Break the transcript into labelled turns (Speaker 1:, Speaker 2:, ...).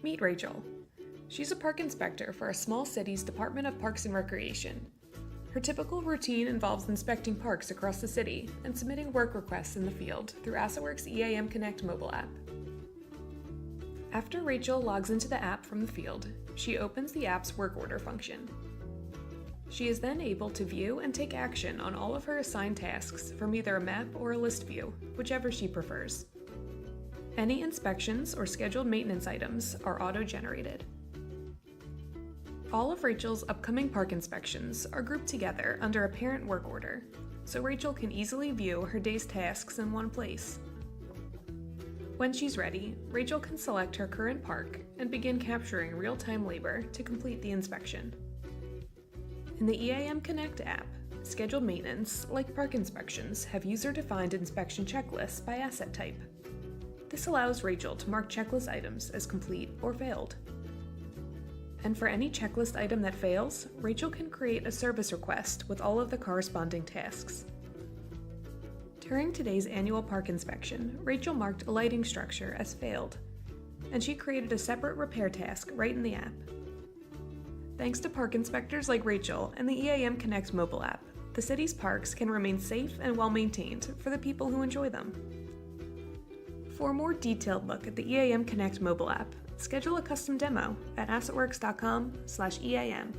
Speaker 1: Meet Rachel. She's a park inspector for a small city's Department of Parks and Recreation. Her typical routine involves inspecting parks across the city and submitting work requests in the field through AssetWorks EAM Connect mobile app. After Rachel logs into the app from the field, she opens the app's work order function. She is then able to view and take action on all of her assigned tasks from either a map or a list view, whichever she prefers. Any inspections or scheduled maintenance items are auto-generated. All of Rachel's upcoming park inspections are grouped together under a parent work order, so Rachel can easily view her day's tasks in one place. When she's ready, Rachel can select her current park and begin capturing real-time labor to complete the inspection. In the EAM Connect app, scheduled maintenance, like park inspections, have user-defined inspection checklists by asset type. This allows Rachel to mark checklist items as complete or failed. And for any checklist item that fails, Rachel can create a service request with all of the corresponding tasks. During today's annual park inspection, Rachel marked a lighting structure as failed, and she created a separate repair task right in the app. Thanks to park inspectors like Rachel and the EAM Connect mobile app, the city's parks can remain safe and well-maintained for the people who enjoy them. For a more detailed look at the EAM Connect mobile app, schedule a custom demo at assetworks.com/EAM.